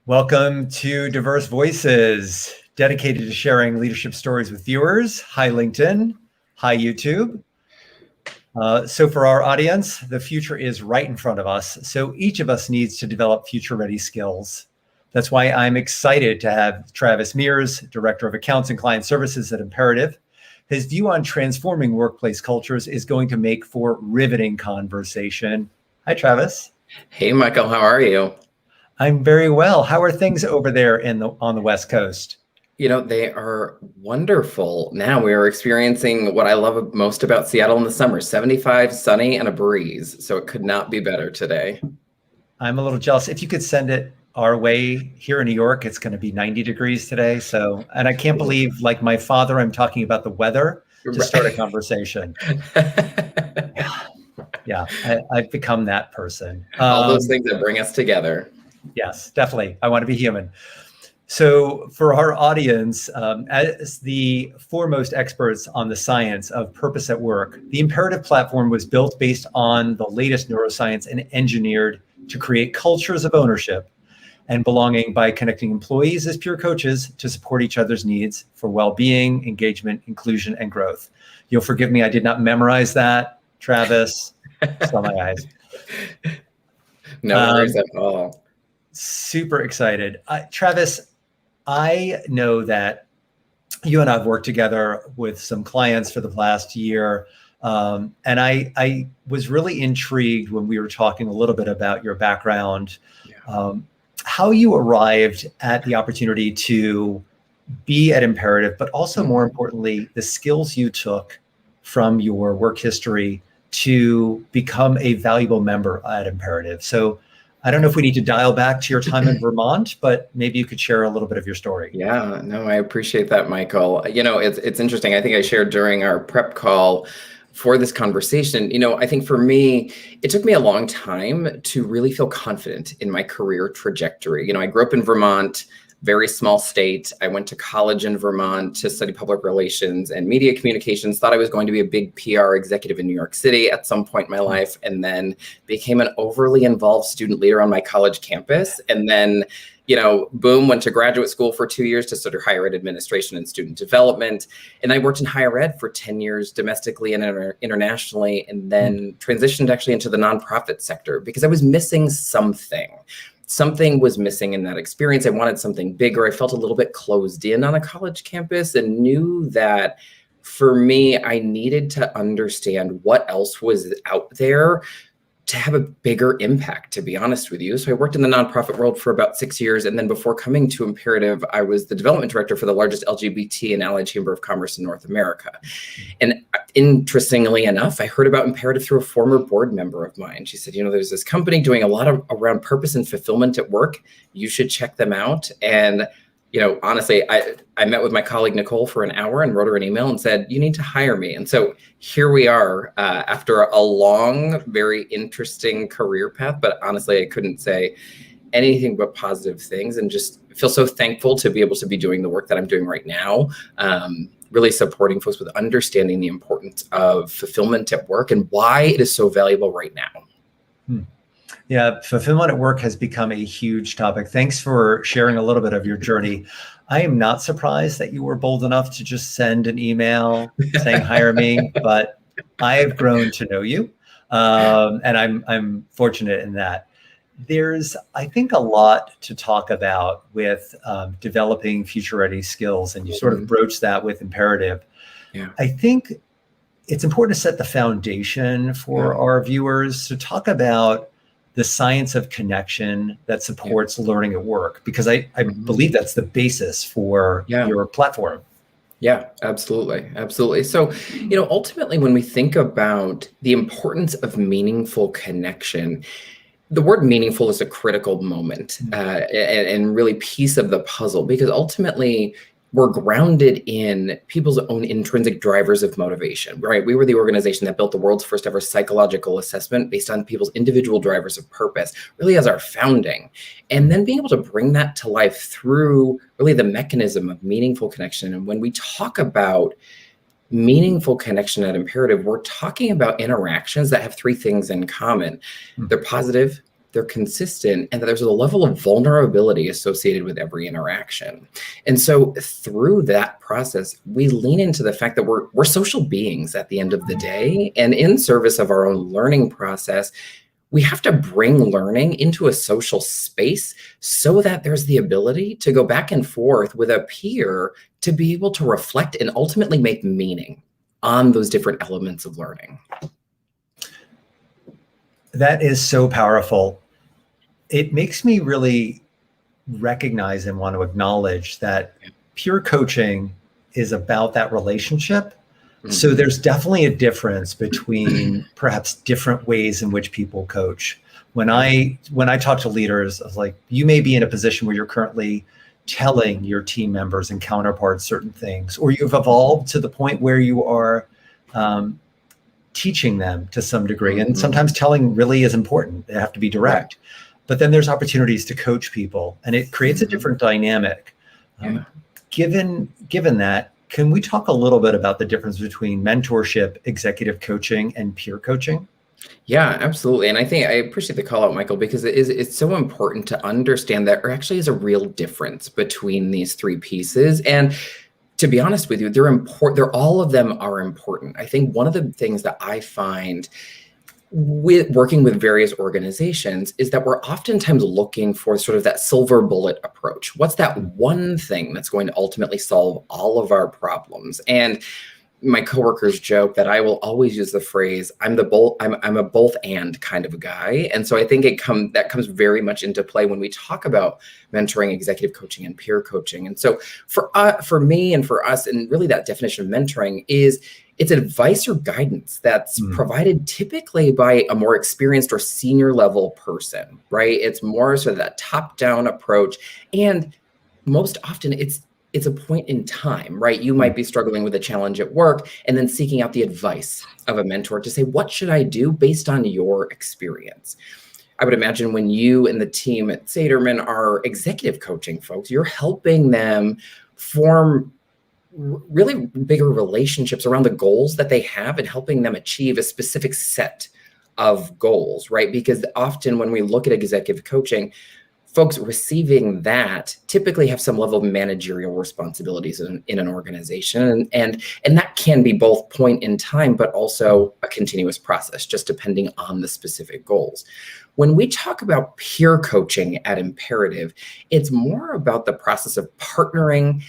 Welcome to Diverse Voices, dedicated to sharing leadership stories with viewers. Hi, LinkedIn. Hi, YouTube. So for our audience, the future is right in front of us. So each of us needs to develop future-ready skills. That's why I'm excited to have Travis Mears, Director of Accounts and Client Services at Imperative. His view on transforming workplace cultures is going to make for riveting conversation. Hi, Travis. Hey, Michael, how are you? I'm very well. How are things over there on the West Coast? They are wonderful. Now we are experiencing what I love most about Seattle in the summer, 75, sunny, and a breeze. So it could not be better today. I'm a little jealous. If you could send it our way here in New York, it's going to be 90 degrees today. And I can't believe, like my father, I'm talking about the weather to start a conversation. Yeah, I've become that person. All those things that bring us together. Yes, definitely. I want to be human. So for our audience, as the foremost experts on the science of purpose at work, the Imperative platform was built based on the latest neuroscience and engineered to create cultures of ownership and belonging by connecting employees as peer coaches to support each other's needs for well-being, engagement, inclusion, and growth. You'll forgive me, I did not memorize that, Travis. Saw my eyes. No worries at all. Super excited. Travis, I know that you and I have worked together with some clients for the last year. And I was really intrigued when we were talking a little bit about your background, how you arrived at the opportunity to be at Imperative, but also more importantly, the skills you took from your work history to become a valuable member at Imperative. So I don't know if we need to dial back to your time in Vermont, but maybe you could share a little bit of your story. Yeah, no, I appreciate that, Michael. It's interesting. I think I shared during our prep call for this conversation, I think for me, it took me a long time to really feel confident in my career trajectory. I grew up in Vermont, very small state. I went to college in Vermont to study public relations and media communications, thought I was going to be a big PR executive in New York City at some point in my life, and then became an overly involved student leader on my college campus. And then, boom, went to graduate school for 2 years to study higher ed administration and student development. And I worked in higher ed for 10 years domestically and internationally, and then transitioned actually into the nonprofit sector because I was missing something. Something was missing in that experience. I wanted something bigger. I felt a little bit closed in on a college campus and knew that for me, I needed to understand what else was out there to have a bigger impact, to be honest with you. So I worked in the nonprofit world for about 6 years. And then before coming to Imperative, I was the development director for the largest LGBT and allied chamber of commerce in North America. And interestingly enough, I heard about Imperative through a former board member of mine. She said, there's this company doing a lot around purpose and fulfillment at work. You should check them out. And honestly, I met with my colleague Nicole for an hour and wrote her an email and said, you need to hire me. And so here we are after a long, very interesting career path. But honestly, I couldn't say anything but positive things and just feel so thankful to be able to be doing the work that I'm doing right now. Really supporting folks with understanding the importance of fulfillment at work and why it is so valuable right now. Yeah, fulfillment at work has become a huge topic. Thanks for sharing a little bit of your journey. I am not surprised that you were bold enough to just send an email saying, hire me, but I have grown to know you. And I'm fortunate in that. There's, I think, a lot to talk about with developing future-ready skills, and you sort of broached that with Imperative. Yeah. I think it's important to set the foundation for our viewers to talk about the science of connection that supports learning at work, because I believe that's the basis for your platform. Yeah, absolutely. Absolutely. So, ultimately, when we think about the importance of meaningful connection, the word meaningful is a critical moment and really piece of the puzzle, because ultimately we're grounded in people's own intrinsic drivers of motivation, right? We were the organization that built the world's first ever psychological assessment based on people's individual drivers of purpose, really as our founding. And then being able to bring that to life through really the mechanism of meaningful connection. And when we talk about meaningful connection at Imperative, we're talking about interactions that have three things in common. They're positive, they're consistent, and that there's a level of vulnerability associated with every interaction. And so through that process, we lean into the fact that we're social beings at the end of the day, and in service of our own learning process, we have to bring learning into a social space so that there's the ability to go back and forth with a peer to be able to reflect and ultimately make meaning on those different elements of learning. That is so powerful. It makes me really recognize and want to acknowledge that peer coaching is about that relationship. So there's definitely a difference between perhaps different ways in which people coach. When I talk to leaders, I was like, you may be in a position where you're currently telling your team members and counterparts certain things, or you've evolved to the point where you are teaching them to some degree. And sometimes telling really is important. They have to be direct. But then there's opportunities to coach people, and it creates a different dynamic. Given that, can we talk a little bit about the difference between mentorship, executive coaching, and peer coaching? Yeah, absolutely. And I think I appreciate the call out, Michael, because it's so important to understand that there actually is a real difference between these three pieces. And to be honest with you, they're important. All of them are important. I think one of the things that I find with working with various organizations is that we're oftentimes looking for sort of that silver bullet approach. What's that one thing that's going to ultimately solve all of our problems? And my coworkers joke that I will always use the phrase, I'm a both and kind of a guy. And so I think that comes very much into play when we talk about mentoring, executive coaching, and peer coaching. And so for me and for us, and really that definition of mentoring is it's advice or guidance that's provided typically by a more experienced or senior level person, right? It's more sort of that top-down approach. And most often it's a point in time, right? You might be struggling with a challenge at work and then seeking out the advice of a mentor to say, what should I do based on your experience? I would imagine when you and the team at Saterman are executive coaching folks, you're helping them form really bigger relationships around the goals that they have and helping them achieve a specific set of goals, right? Because often when we look at executive coaching, folks receiving that typically have some level of managerial responsibilities in an organization. And that can be both point in time, but also a continuous process, just depending on the specific goals. When we talk about peer coaching at Imperative, it's more about the process of partnering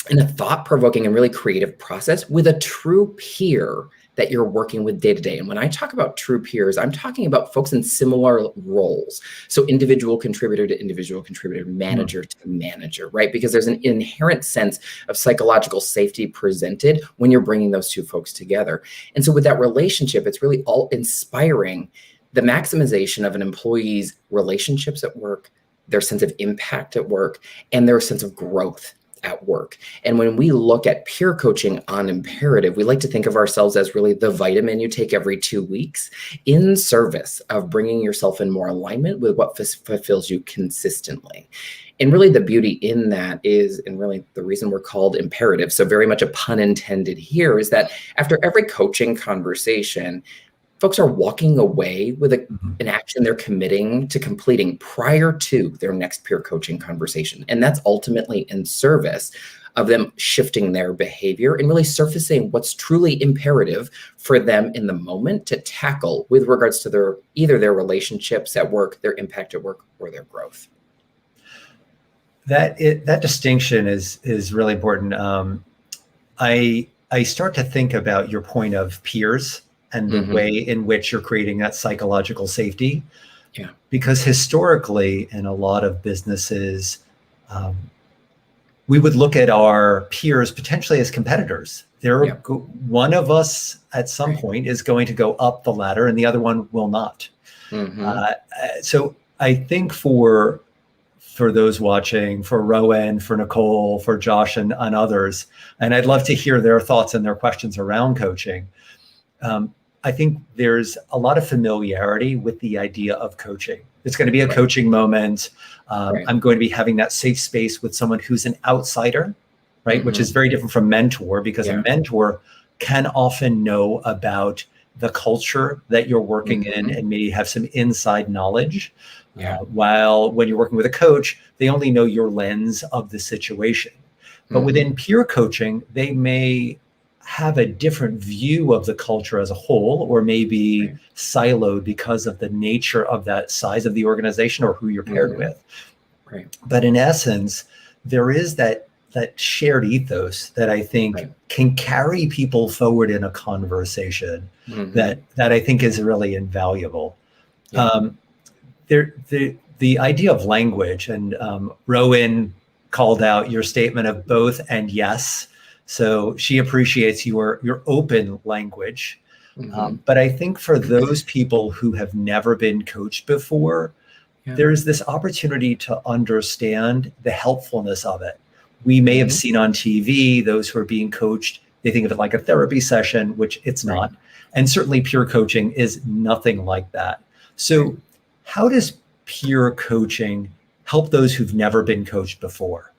in a thought-provoking and really creative process with a true peer that you're working with day to day. And when I talk about true peers, I'm talking about folks in similar roles. So individual contributor to individual contributor, manager to manager, right? Because there's an inherent sense of psychological safety presented when you're bringing those two folks together. And so with that relationship, it's really all inspiring the maximization of an employee's relationships at work, their sense of impact at work, and their sense of growth at work. And when we look at peer coaching on Imperative, we like to think of ourselves as really the vitamin you take every 2 weeks in service of bringing yourself in more alignment with what fulfills you consistently. And really the beauty in that is, and really the reason we're called Imperative, so very much a pun intended here, is that after every coaching conversation, folks are walking away with an action they're committing to completing prior to their next peer coaching conversation. And that's ultimately in service of them shifting their behavior and really surfacing what's truly imperative for them in the moment to tackle with regards to either their relationships at work, their impact at work, or their growth. That distinction is really important. I start to think about your point of peers and the way in which you're creating that psychological safety. Yeah. Because historically, in a lot of businesses, we would look at our peers potentially as competitors. One of us at some point is going to go up the ladder and the other one will not. So I think for those watching, for Rowan, for Nicole, for Josh and others, and I'd love to hear their thoughts and their questions around coaching. I think there's a lot of familiarity with the idea of coaching. It's going to be a coaching moment. I'm going to be having that safe space with someone who's an outsider, right? Which is very different from mentor, because a mentor can often know about the culture that you're working in and maybe have some inside knowledge. While when you're working with a coach, they only know your lens of the situation. But within peer coaching, they may have a different view of the culture as a whole, or maybe siloed because of the nature of that size of the organization or who you're paired with. But in essence, there is that shared ethos that I think can carry people forward in a conversation that I think is really invaluable. The idea of language, and Rowan called out your statement of both and yes. So she appreciates your open language. But I think for those people who have never been coached before, there's this opportunity to understand the helpfulness of it. We may have seen on TV those who are being coached, they think of it like a therapy session, which it's not. And certainly peer coaching is nothing like that. So how does peer coaching help those who've never been coached before?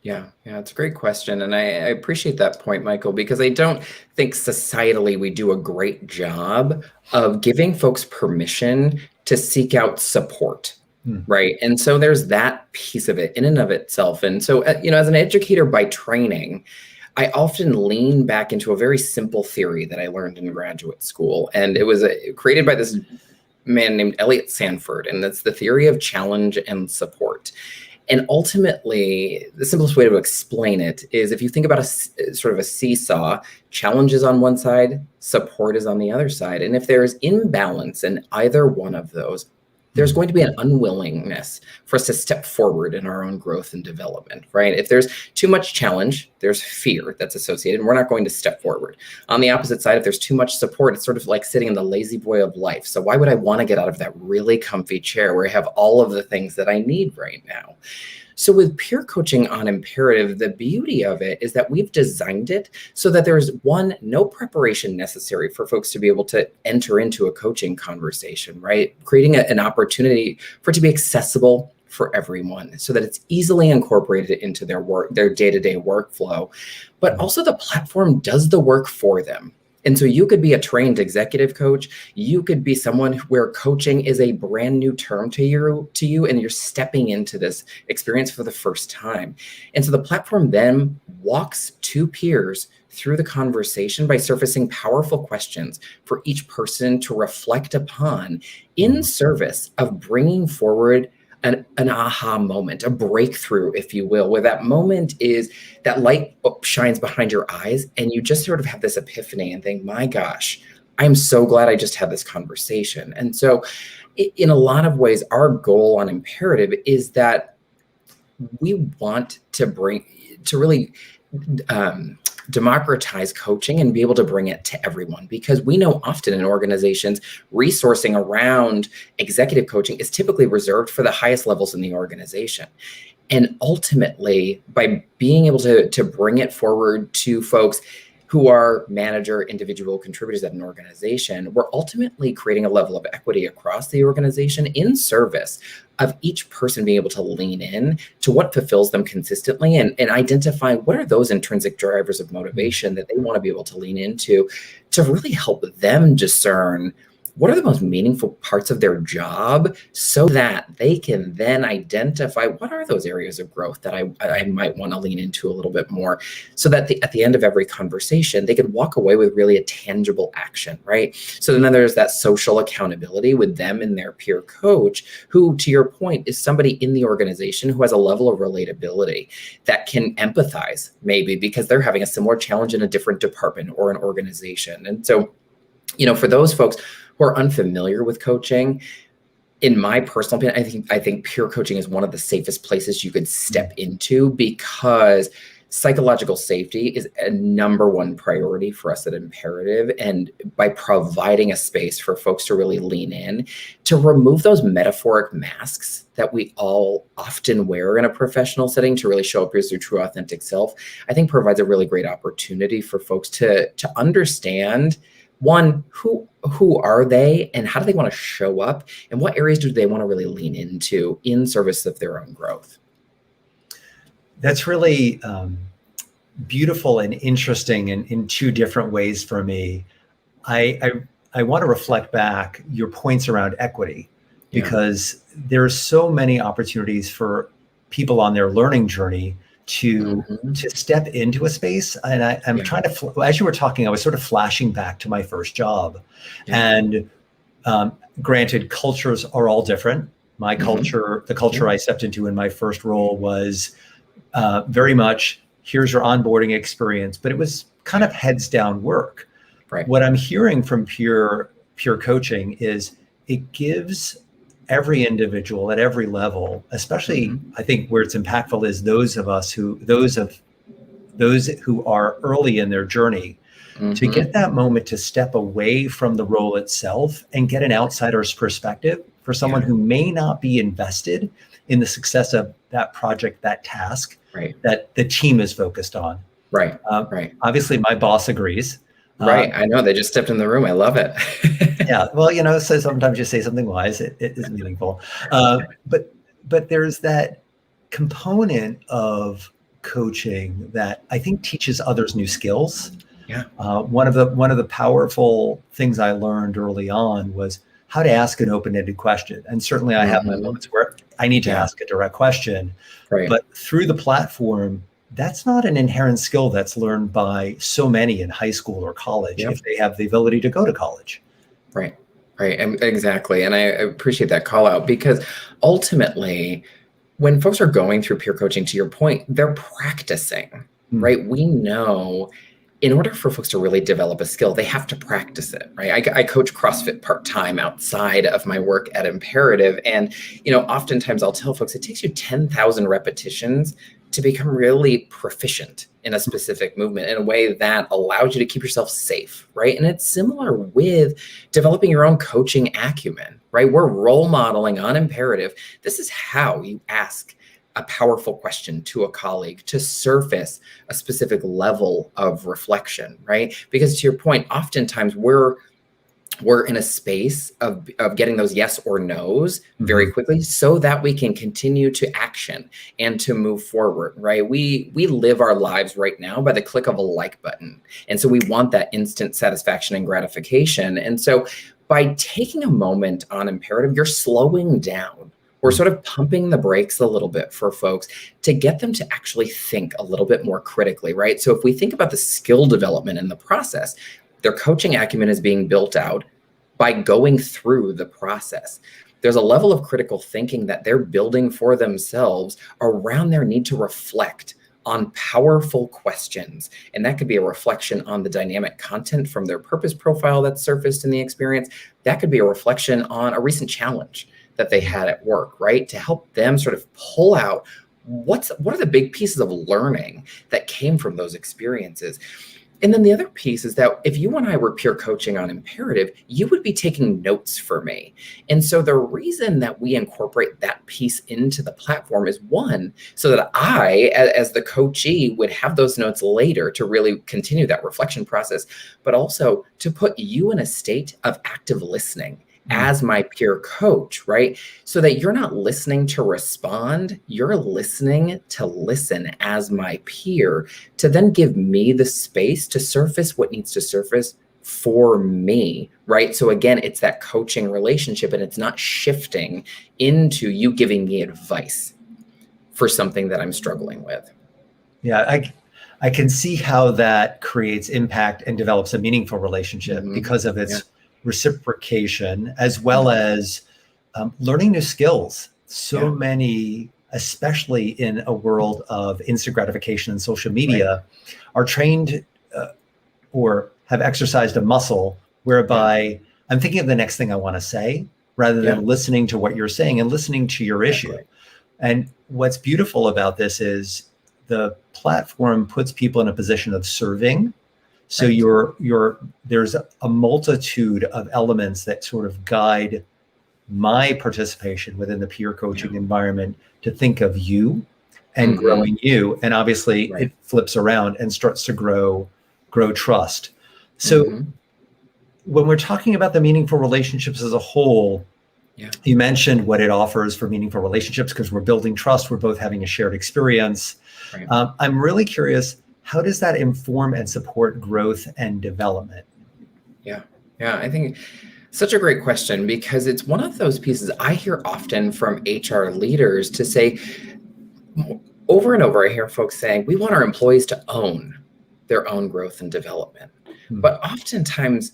Yeah, it's a great question. And I appreciate that point, Michael, because I don't think societally we do a great job of giving folks permission to seek out support. Right. And so there's that piece of it in and of itself. And so, as an educator by training, I often lean back into a very simple theory that I learned in graduate school. And it was created by this man named Elliot Sanford. And that's the theory of challenge and support. And ultimately, the simplest way to explain it is if you think about a sort of a seesaw, challenge is on one side, support is on the other side. And if there's imbalance in either one of those, there's going to be an unwillingness for us to step forward in our own growth and development, right? If there's too much challenge, there's fear that's associated, and we're not going to step forward. On the opposite side, if there's too much support, it's sort of like sitting in the lazy boy of life. So why would I want to get out of that really comfy chair where I have all of the things that I need right now? So with peer coaching on Imperative, the beauty of it is that we've designed it so that there's no preparation necessary for folks to be able to enter into a coaching conversation, right? Creating an opportunity for it to be accessible for everyone so that it's easily incorporated into their day-to-day workflow. But also the platform does the work for them. And so you could be a trained executive coach. You could be someone where coaching is a brand new term to you, and you're stepping into this experience for the first time. And so the platform then walks two peers through the conversation by surfacing powerful questions for each person to reflect upon in service of bringing forward an aha moment, a breakthrough, if you will, where that moment is that light shines behind your eyes and you just sort of have this epiphany and think, my gosh, I'm so glad I just had this conversation. And so in a lot of ways, our goal on Imperative is that we want to really democratize coaching and be able to bring it to everyone, because we know often in organizations, resourcing around executive coaching is typically reserved for the highest levels in the organization. And ultimately, by being able to bring it forward to folks who are manager, individual contributors at an organization, we're ultimately creating a level of equity across the organization in service of each person being able to lean in to what fulfills them consistently and identify what are those intrinsic drivers of motivation that they want to be able to lean into to really help them discern what are the most meaningful parts of their job so that they can then identify what are those areas of growth that I might want to lean into a little bit more, so that at the end of every conversation, they could walk away with really a tangible action, right? So then there's that social accountability with them and their peer coach, who, to your point, is somebody in the organization who has a level of relatability that can empathize maybe because they're having a similar challenge in a different department or an organization. And so, for those folks who are unfamiliar with coaching, in my personal opinion, I think peer coaching is one of the safest places you could step into, because psychological safety is a number one priority for us at Imperative. And by providing a space for folks to really lean in, to remove those metaphoric masks that we all often wear in a professional setting to really show up as their true authentic self, I think provides a really great opportunity for folks to understand, one, who are they and how do they want to show up, and what areas do they want to really lean into in service of their own growth? That's really beautiful and interesting in two different ways for me. I I want to reflect back your points around equity, Yeah. because there's so many opportunities for people on their learning journey to step into a space. And I'm Yeah. trying to, as you were talking, I was sort of flashing back to my first job. Yeah. And granted, cultures are all different. My culture, the culture I stepped into in my first role was very much, here's your onboarding experience, but it was kind of heads down work. Right. What I'm hearing from peer coaching is it gives every individual at every level, especially I think where it's impactful is those who are early in their journey, to get that moment to step away from the role itself and get an outsider's perspective for someone who may not be invested in the success of that project, that task that the team is focused on. Right. Obviously, my boss agrees. Right. I know, they just stepped in the room. I love it. Yeah. Well, so sometimes you say something wise, it is meaningful. But there's that component of coaching that I think teaches others new skills. Yeah. One of the powerful things I learned early on was how to ask an open-ended question. And certainly I have my moments where I need to ask a direct question. Right. But through the platform, that's not an inherent skill that's learned by so many in high school or college, if they have the ability to go to college. Right. And exactly. And I appreciate that call out, because ultimately, when folks are going through peer coaching, to your point, they're practicing, right? We know in order for folks to really develop a skill, they have to practice it, right? I coach CrossFit part-time outside of my work at Imperative. And, oftentimes I'll tell folks it takes you 10,000 repetitions to become really proficient in a specific movement in a way that allows you to keep yourself safe, right? And it's similar with developing your own coaching acumen, right? We're role modeling on Imperative. This is how you ask a powerful question to a colleague to surface a specific level of reflection, right? Because to your point, oftentimes we're in a space of getting those yes or no's very quickly so that we can continue to action and to move forward, right? We live our lives right now by the click of a like button. And so we want that instant satisfaction and gratification. And so by taking a moment on Imperative, you're slowing down. We're sort of pumping the brakes a little bit for folks to get them to actually think a little bit more critically, right? So if we think about the skill development in the process, their coaching acumen is being built out by going through the process. There's a level of critical thinking that they're building for themselves around their need to reflect on powerful questions. And that could be a reflection on the dynamic content from their purpose profile that's surfaced in the experience. That could be a reflection on a recent challenge that they had at work, right? To help them sort of pull out what are the big pieces of learning that came from those experiences. And then the other piece is that if you and I were peer coaching on Imperative, you would be taking notes for me. And so the reason that we incorporate that piece into the platform is, one, so that I, as the coachee, would have those notes later to really continue that reflection process, but also to put you in a state of active listening as my peer coach, right? So that you're not listening to respond, you're listening to listen as my peer, to then give me the space to surface what needs to surface for me, right? So again, it's that coaching relationship, and it's not shifting into you giving me advice for something that I'm struggling with. Yeah, I can see how that creates impact and develops a meaningful relationship because of its reciprocation, as well as learning new skills. So many, especially in a world of instant gratification and social media, are trained or have exercised a muscle whereby I'm thinking of the next thing I want to say rather than listening to what you're saying and listening to your issue. And what's beautiful about this is the platform puts people in a position of serving. So there's a multitude of elements that sort of guide my participation within the peer coaching environment to think of you and growing you. And obviously it flips around and starts to grow trust. So when we're talking about the meaningful relationships as a whole, you mentioned what it offers for meaningful relationships because we're building trust. We're both having a shared experience. I'm really curious, how does that inform and support growth and development? Yeah, I think such a great question, because it's one of those pieces I hear often from HR leaders to say, over and over, I hear folks saying, we want our employees to own their own growth and development. Hmm. But oftentimes,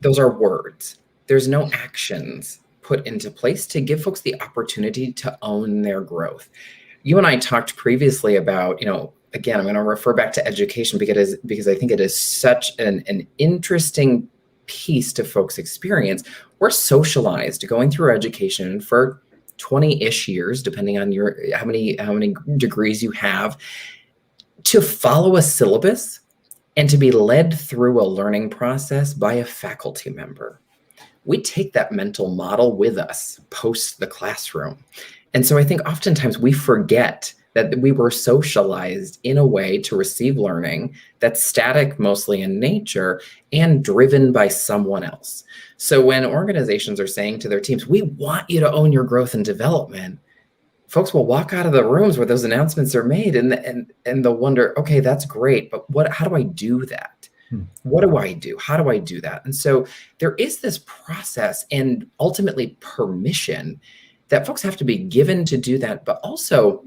those are words. There's no actions put into place to give folks the opportunity to own their growth. You and I talked previously about, again, I'm going to refer back to education because I think it is such an interesting piece to folks' experience. We're socialized going through education for 20-ish years, depending on how many degrees you have, to follow a syllabus and to be led through a learning process by a faculty member. We take that mental model with us post the classroom. And so I think oftentimes we forget that we were socialized in a way to receive learning that's static mostly in nature and driven by someone else. So when organizations are saying to their teams, we want you to own your growth and development, folks will walk out of the rooms where those announcements are made and they'll wonder, okay, that's great, but how do I do that? What do I do? How do I do that? And so there is this process and ultimately permission that folks have to be given to do that. But also,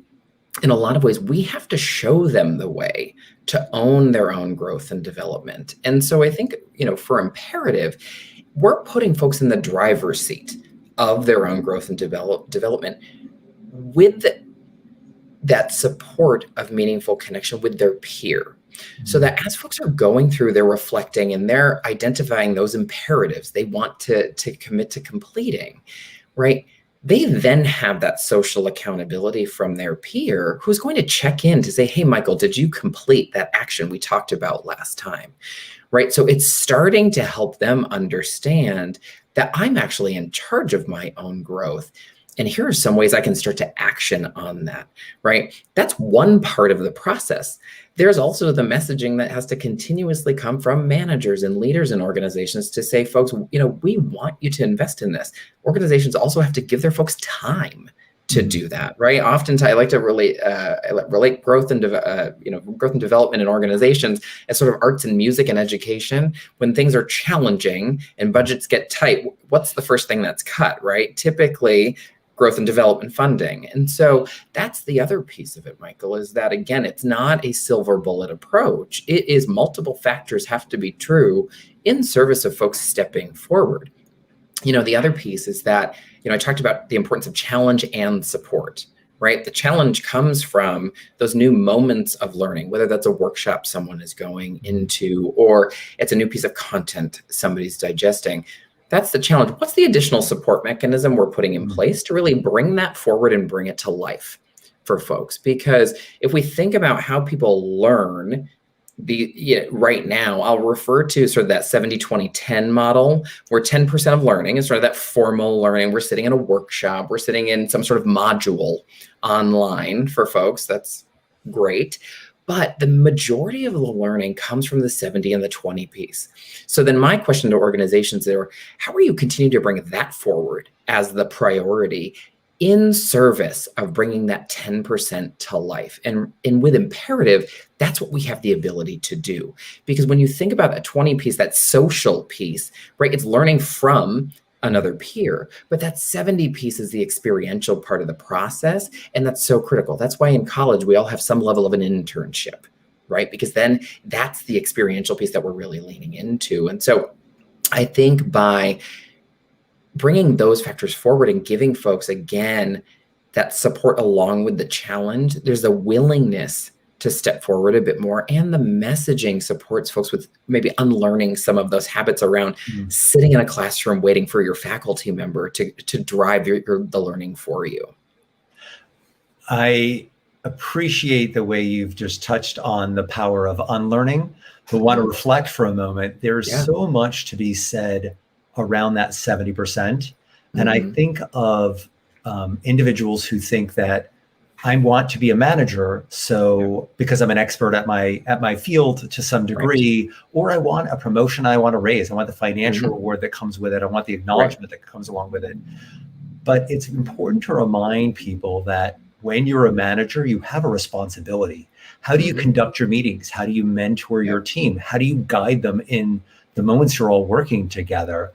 in a lot of ways, we have to show them the way to own their own growth and development. And so I think, for imperative, we're putting folks in the driver's seat of their own growth and development with that support of meaningful connection with their peer. So that as folks are going through, they're reflecting and they're identifying those imperatives they want to commit to completing, right? They then have that social accountability from their peer who's going to check in to say, hey, Michael, did you complete that action we talked about last time, right? So it's starting to help them understand that I'm actually in charge of my own growth. And here are some ways I can start to action on that, right? That's one part of the process. There's also the messaging that has to continuously come from managers and leaders in organizations to say, folks, we want you to invest in this. Organizations also have to give their folks time to do that, right? Oftentimes, I like to relate growth and growth and development in organizations as sort of arts and music and education. When things are challenging and budgets get tight, what's the first thing that's cut, right? Typically, growth and development funding. And so that's the other piece of it, Michael, is that, again, it's not a silver bullet approach. It is multiple factors have to be true in service of folks stepping forward. The other piece is that, I talked about the importance of challenge and support, right? The challenge comes from those new moments of learning, whether that's a workshop someone is going into, or it's a new piece of content somebody's digesting. That's the challenge. What's the additional support mechanism we're putting in place to really bring that forward and bring it to life for folks? Because if we think about how people learn, right now, I'll refer to sort of that 70-20-10 model, where 10% of learning is sort of that formal learning. We're sitting in a workshop, we're sitting in some sort of module online for folks. That's great. But the majority of the learning comes from the 70 and the 20 piece. So then my question to organizations there, how are you continuing to bring that forward as the priority in service of bringing that 10% to life? And with imperative, that's what we have the ability to do. Because when you think about that 20 piece, that social piece, right, it's learning from another peer, but that 70 piece is the experiential part of the process. And that's so critical. That's why in college, we all have some level of an internship, right? Because then that's the experiential piece that we're really leaning into. And so I think by bringing those factors forward and giving folks, again, that support along with the challenge, there's a willingness to step forward a bit more. And the messaging supports folks with maybe unlearning some of those habits around sitting in a classroom waiting for your faculty member to drive the learning for you. I appreciate the way you've just touched on the power of unlearning, but want to reflect for a moment. There's so much to be said around that 70%. And I think of individuals who think that I want to be a manager, so because I'm an expert at my field to some degree, or I want a promotion, I want a raise, I want the financial reward that comes with it, I want the acknowledgement that comes along with it. But it's important to remind people that when you're a manager, you have a responsibility. How do you conduct your meetings? How do you mentor your team? How do you guide them in the moments you're all working together.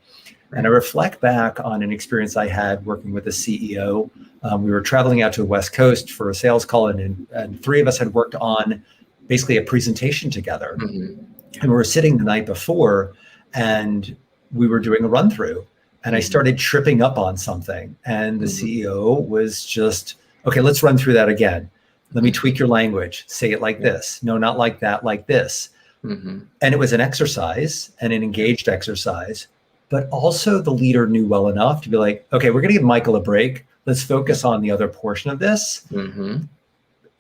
And I Right. reflect back on an experience I had working with a CEO. We were traveling out to the West Coast for a sales call, and three of us had worked on basically a presentation together. Mhm. And we were sitting the night before, and we were doing a run through, and I Mhm. started tripping up on something. And the Mhm. CEO was just, okay, let's run through that again. Let me tweak Mhm. your language. Say it like Yeah. this. No, not like that, like this. Mhm. And it was an exercise and an Yeah. engaged exercise, but also the leader knew well enough to be like, okay, we're going to give Michael a break. Let's Yeah. focus on the other portion of this. Mhm.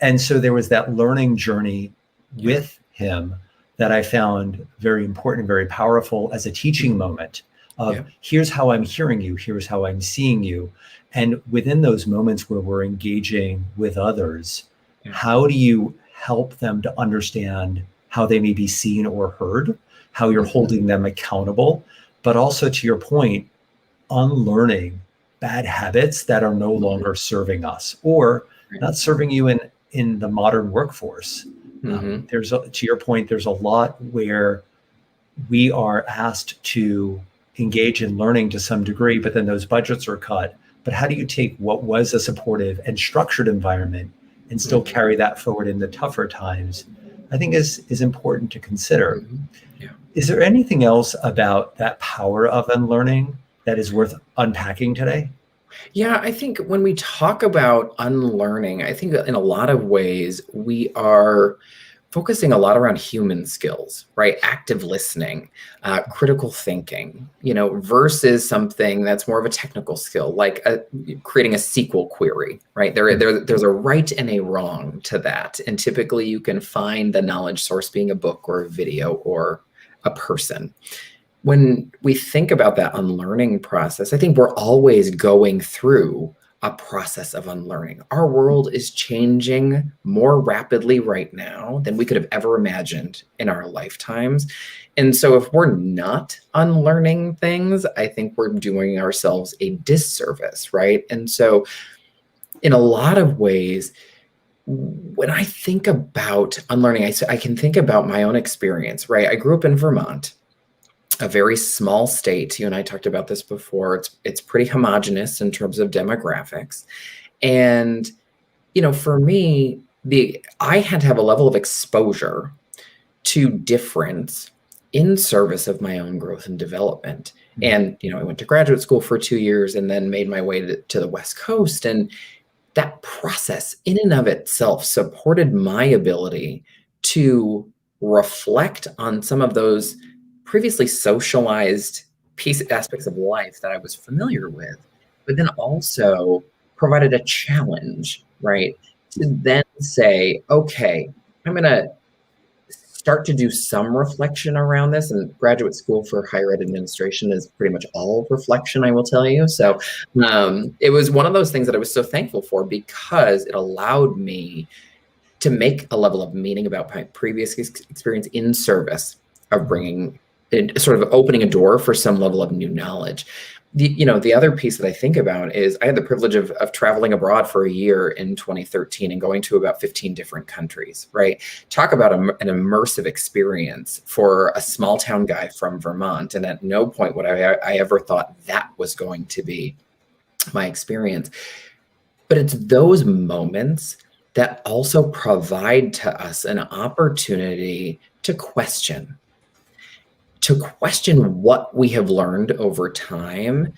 And so there was that learning journey Yeah. with him that I found very important, very powerful as a teaching Mhm. moment of Yeah. here's how I'm hearing you, here's how I'm seeing you. And within those moments where we're engaging with others, Yeah. how do you help them to understand how they may be seen or heard, how you're Mhm. holding them accountable, but also to your point, unlearning bad habits that are no Mhm. longer serving us or Right. not serving you in the modern workforce. Mhm. To your point, there's a lot where we are asked to engage in learning to some degree, but then those budgets are cut. But how do you take what was a supportive and structured environment and still Mhm. carry that forward in the tougher times? I think is important to consider. Mhm. Yeah. Is there anything else about that power of unlearning that is worth unpacking today? Yeah, I think when we talk about unlearning, I think in a lot of ways we are focusing a lot around human skills, right? Active listening, critical thinking, versus something that's more of a technical skill, like creating a SQL query, right? There's a right and a wrong to that. And typically you can find the knowledge source being a book or a video or a person. When we think about that unlearning process, I think we're always going through a process of unlearning. Our world is changing more rapidly right now than we could have ever imagined in our lifetimes. And so, if we're not unlearning things, I think we're doing ourselves a disservice, right? And so, in a lot of ways, when I think about unlearning, I can think about my own experience, right? I grew up in Vermont, a very small state. You and I talked about this before. It's pretty homogenous in terms of demographics. And, for me, I had to have a level of exposure to difference in service of my own growth and development. And, I went to graduate school for 2 years and then made my way to the West Coast. And that process in and of itself supported my ability to reflect on some of those previously socialized aspects of life that I was familiar with, but then also provided a challenge, right? To then say, okay, I'm going to start to do some reflection around this. And graduate school for higher ed administration is pretty much all reflection, I will tell you. So it was one of those things that I was so thankful for because it allowed me to make a level of meaning about my previous experience in service of bringing sort of opening a door for some level of new knowledge. The other piece that I think about is I had the privilege of traveling abroad for a year in 2013 and going to about 15 different countries, right? Talk about an immersive experience for a small town guy from Vermont. And at no point would I ever thought that was going to be my experience. But it's those moments that also provide to us an opportunity to question what we have learned over time.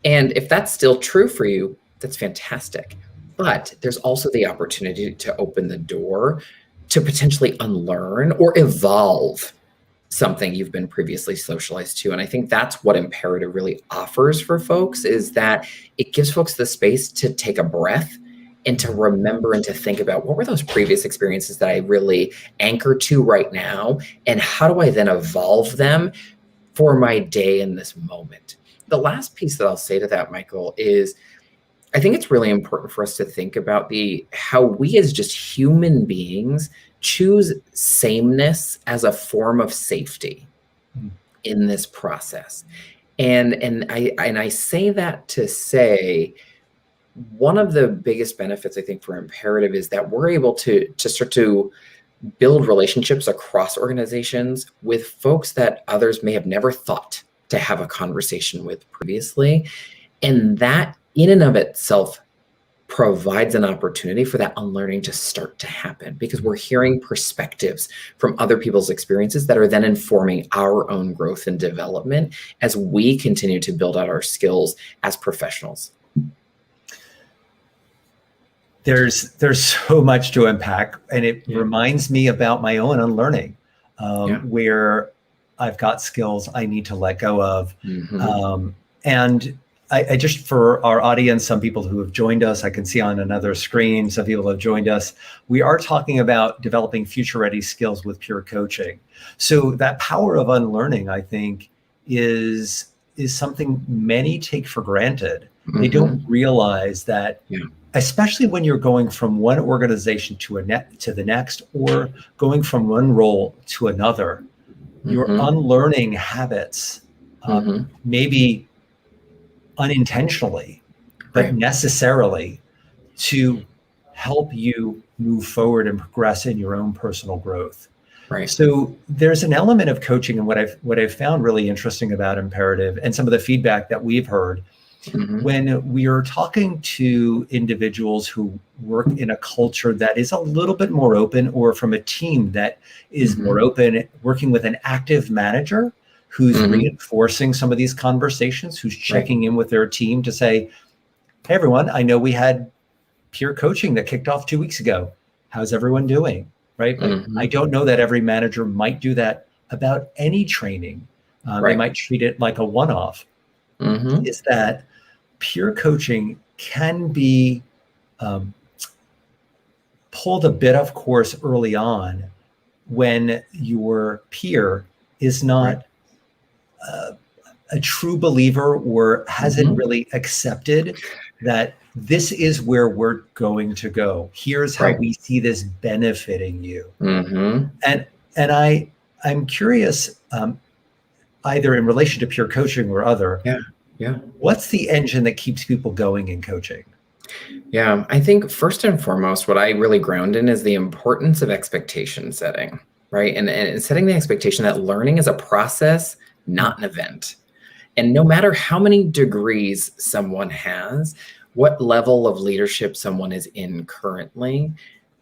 And if that's still true for you, that's fantastic. But there's also the opportunity to open the door to potentially unlearn or evolve something you've been previously socialized to. And I think that's what imperative really offers for folks, is that it gives folks the space to take a breath and to remember and to think about what were those previous experiences that I really anchor to right now, and how do I then evolve them for my day in this moment. The last piece that I'll say to that, Michael, is I think it's really important for us to think about how we as just human beings choose sameness as a form of safety in this process. And I say that to say one of the biggest benefits I think for imperative is that we're able to start to build relationships across organizations with folks that others may have never thought to have a conversation with previously. And that in and of itself provides an opportunity for that unlearning to start to happen, because we're hearing perspectives from other people's experiences that are then informing our own growth and development as we continue to build out our skills as professionals. There's so much to unpack, and it reminds me about my own unlearning, where I've got skills I need to let go of. And I just, for our audience, some people who have joined us, I can see on another screen, some people have joined us. We are talking about developing future-ready skills with peer coaching. So that power of unlearning, I think, is something many take for granted. They don't realize that, especially when you're going from one organization to the next, or going from one role to another, you're unlearning habits, maybe unintentionally, but necessarily, to help you move forward and progress in your own personal growth. So there's an element of coaching, and what I've found really interesting about Imperative, and some of the feedback that we've heard, when we are talking to individuals who work in a culture that is a little bit more open, or from a team that is more open, working with an active manager who's reinforcing some of these conversations, who's checking in with their team to say, hey, everyone, I know we had peer coaching that kicked off 2 weeks ago. How's everyone doing? Right? I don't know that every manager might do that about any training. They might treat it like a one-off. Is that peer coaching can be pulled a bit off course early on when your peer is not a true believer, or hasn't really accepted that this is where we're going to go. Here's how we see this benefiting you. And I'm curious, either in relation to peer coaching or other, what's the engine that keeps people going in coaching? Yeah, I think first and foremost, what I really ground in is the importance of expectation setting, right? And setting the expectation that learning is a process, not an event. And no matter how many degrees someone has, what level of leadership someone is in currently,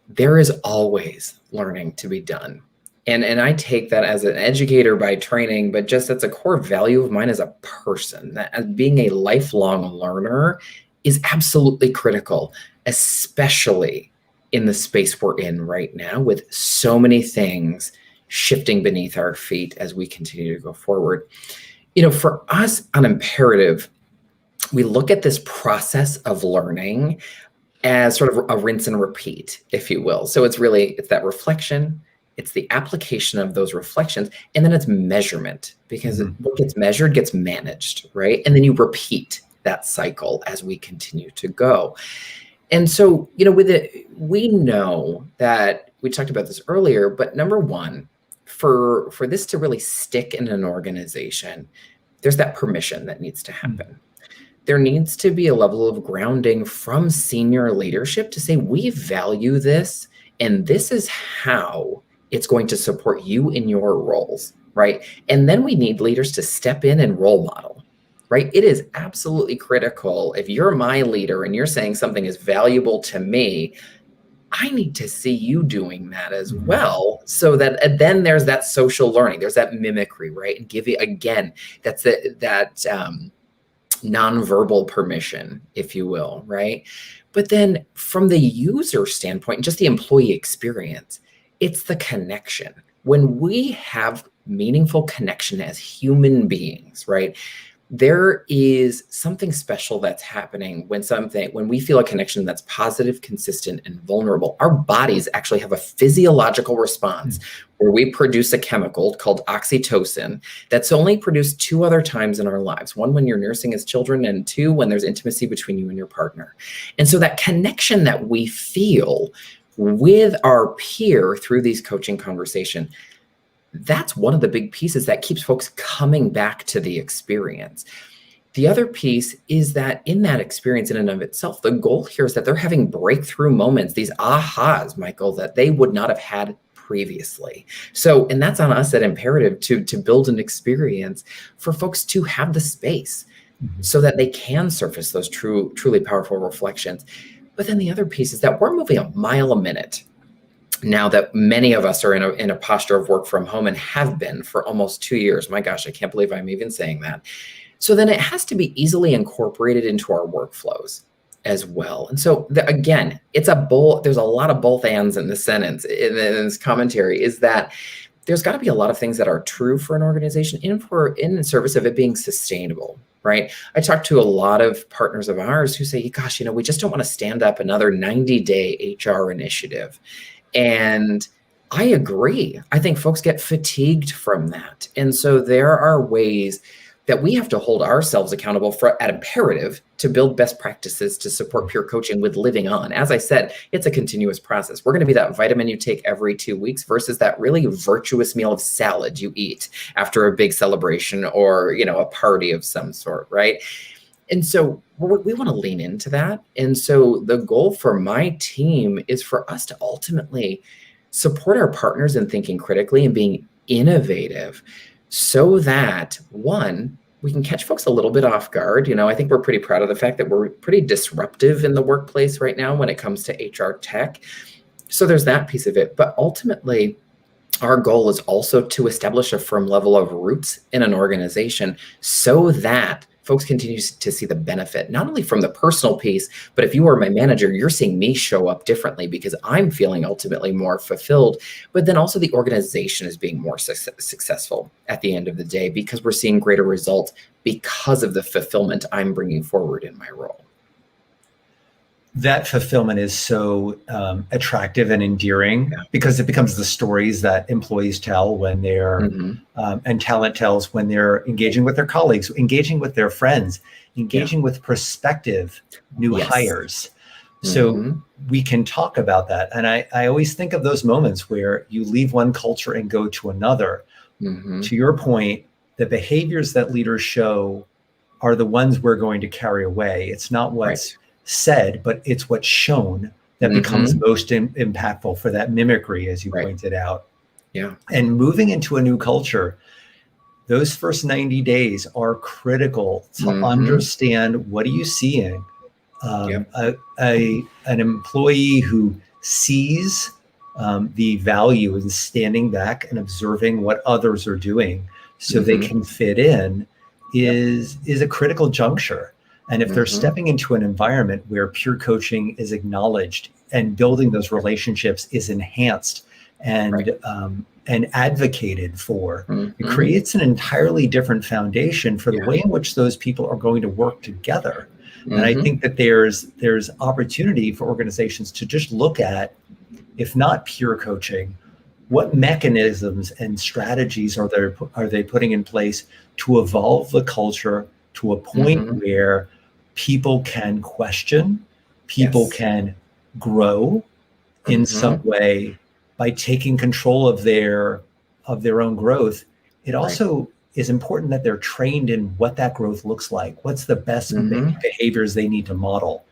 there is always learning to be done. And I take that as an educator by training, but just that's a core value of mine as a person, that as being a lifelong learner is absolutely critical, especially in the space we're in right now, with so many things shifting beneath our feet as we continue to go forward. You know, for us on Imperative, we look at this process of learning as sort of a rinse and repeat, if you will. So it's that reflection, it's the application of those reflections, and then it's measurement, because what gets measured gets managed, right? And then you repeat that cycle as we continue to go. And so, you know, with it, we know that we talked about this earlier, but number one, for this to really stick in an organization, there's that permission that needs to happen. There needs to be a level of grounding from senior leadership to say, we value this, and this is how it's going to support you in your roles, right? And then we need leaders to step in and role model, right? It is absolutely critical. If you're my leader and you're saying something is valuable to me, I need to see you doing that as well, so that then there's that social learning, there's that mimicry, right? And give you, again, that's that nonverbal permission, if you will, right? But then from the user standpoint, and just the employee experience, it's the connection. When we have meaningful connection as human beings, right? There is something special that's happening when we feel a connection that's positive, consistent, and vulnerable. Our bodies actually have a physiological response where we produce a chemical called oxytocin that's only produced 2 other times in our lives. 1, when you're nursing as children, and 2, when there's intimacy between you and your partner. And so that connection that we feel with our peer through these coaching conversations, that's one of the big pieces that keeps folks coming back to the experience. The other piece is that in that experience in and of itself, the goal here is that they're having breakthrough moments, these ahas, Michael, that they would not have had previously. So, and that's on us at Imperative to build an experience for folks to have the space so that they can surface those truly powerful reflections. But then the other piece is that we're moving a mile a minute now that many of us are in a posture of work from home and have been for almost 2 years. My gosh, I can't believe I'm even saying that. So then it has to be easily incorporated into our workflows as well. And so again, it's there's a lot of both ands in this sentence, in this commentary, is that there's got to be a lot of things that are true for an organization in the service of it being sustainable, right? I talk to a lot of partners of ours who say, gosh, we just don't want to stand up another 90-day HR initiative. And I agree. I think folks get fatigued from that. And so there are ways that we have to hold ourselves accountable at Imperative to build best practices to support peer coaching with living on. As I said, it's a continuous process. We're going to be that vitamin you take every 2 weeks versus that really virtuous meal of salad you eat after a big celebration or, a party of some sort, right? And so we want to lean into that. And so the goal for my team is for us to ultimately support our partners in thinking critically and being innovative, so that, one, we can catch folks a little bit off guard. I think we're pretty proud of the fact that we're pretty disruptive in the workplace right now when it comes to HR tech. So there's that piece of it. But ultimately, our goal is also to establish a firm level of roots in an organization so that folks continue to see the benefit, not only from the personal piece, but if you are my manager, you're seeing me show up differently because I'm feeling ultimately more fulfilled, but then also the organization is being more successful at the end of the day because we're seeing greater results because of the fulfillment I'm bringing forward in my role. That fulfillment is so attractive and endearing because it becomes the stories that employees tell when they're, and talent tells when they're engaging with their colleagues, engaging with their friends, engaging with prospective new hires. So we can talk about that. And I always think of those moments where you leave one culture and go to another. To your point, the behaviors that leaders show are the ones we're going to carry away. It's not what's said, but it's what's shown that becomes most impactful for that mimicry, as you pointed out. And moving into a new culture, those first 90 days are critical to understand, what are you seeing? An employee who sees the value in standing back and observing what others are doing so they can fit in is a critical juncture. And if they're stepping into an environment where peer coaching is acknowledged and building those relationships is enhanced and advocated for, it creates an entirely different foundation for the way in which those people are going to work together. And I think that there's opportunity for organizations to just look at, if not peer coaching, what mechanisms and strategies are they putting in place to evolve the culture to a point where people can question, people can grow in some way by taking control of their own growth. It also is important that they're trained in what that growth looks like. What's the best behaviors they need to model?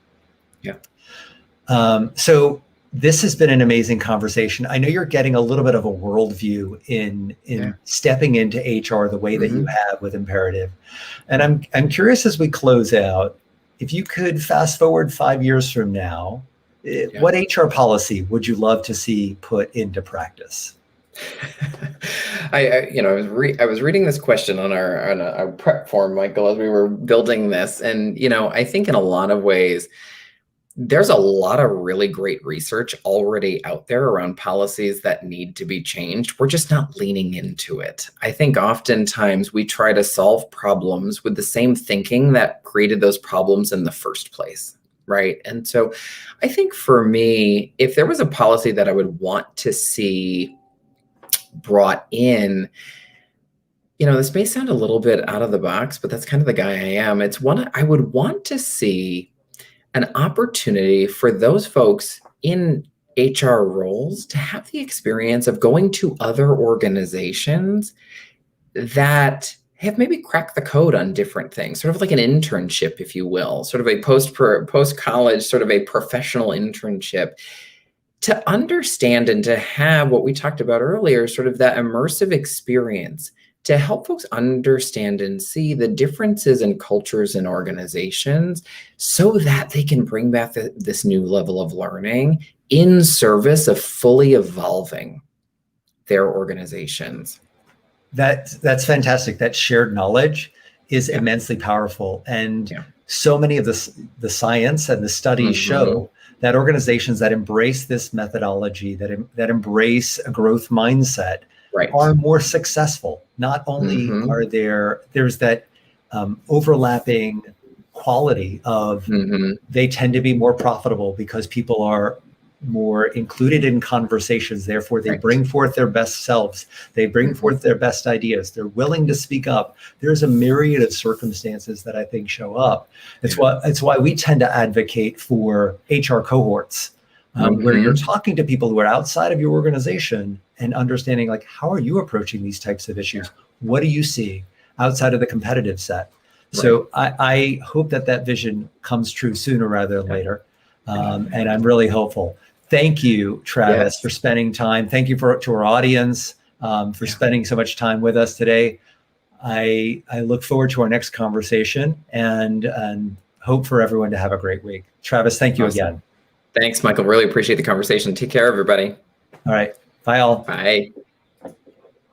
So this has been an amazing conversation. I know you're getting a little bit of a worldview in stepping into HR the way that you have with Imperative. And I'm curious, as we close out, if you could fast forward 5 years from now, what HR policy would you love to see put into practice? I was reading this question on our prep form, Michael, as we were building this, and I think in a lot of ways, there's a lot of really great research already out there around policies that need to be changed. We're just not leaning into it. I think oftentimes we try to solve problems with the same thinking that created those problems in the first place, right? And so I think for me, if there was a policy that I would want to see brought in, this may sound a little bit out of the box, but that's kind of the guy I am. It's one I would want to see an opportunity for those folks in HR roles to have the experience of going to other organizations that have maybe cracked the code on different things, sort of like an internship, if you will, sort of a post-college, sort of a professional internship, to understand and to have what we talked about earlier, sort of that immersive experience to help folks understand and see the differences in cultures and organizations so that they can bring back this new level of learning in service of fully evolving their organizations. That's fantastic. That shared knowledge is immensely powerful. And so many of the science and the studies show that organizations that embrace this methodology, that embrace a growth mindset, are more successful. Not only are there's that overlapping quality of they tend to be more profitable because people are more included in conversations. Therefore, they bring forth their best selves. They bring forth their best ideas. They're willing to speak up. There's a myriad of circumstances that I think show up. It's why we tend to advocate for HR cohorts, where you're talking to people who are outside of your organization and understanding, like, how are you approaching these types of issues? What do you see outside of the competitive set? So I hope that vision comes true sooner rather than later. And I'm really hopeful. Thank you, Travis, for spending time. Thank you to our audience for spending so much time with us today. I look forward to our next conversation and hope for everyone to have a great week. Travis, thank you again. Thanks, Michael. Really appreciate the conversation. Take care, everybody. All right. Bye all. Bye.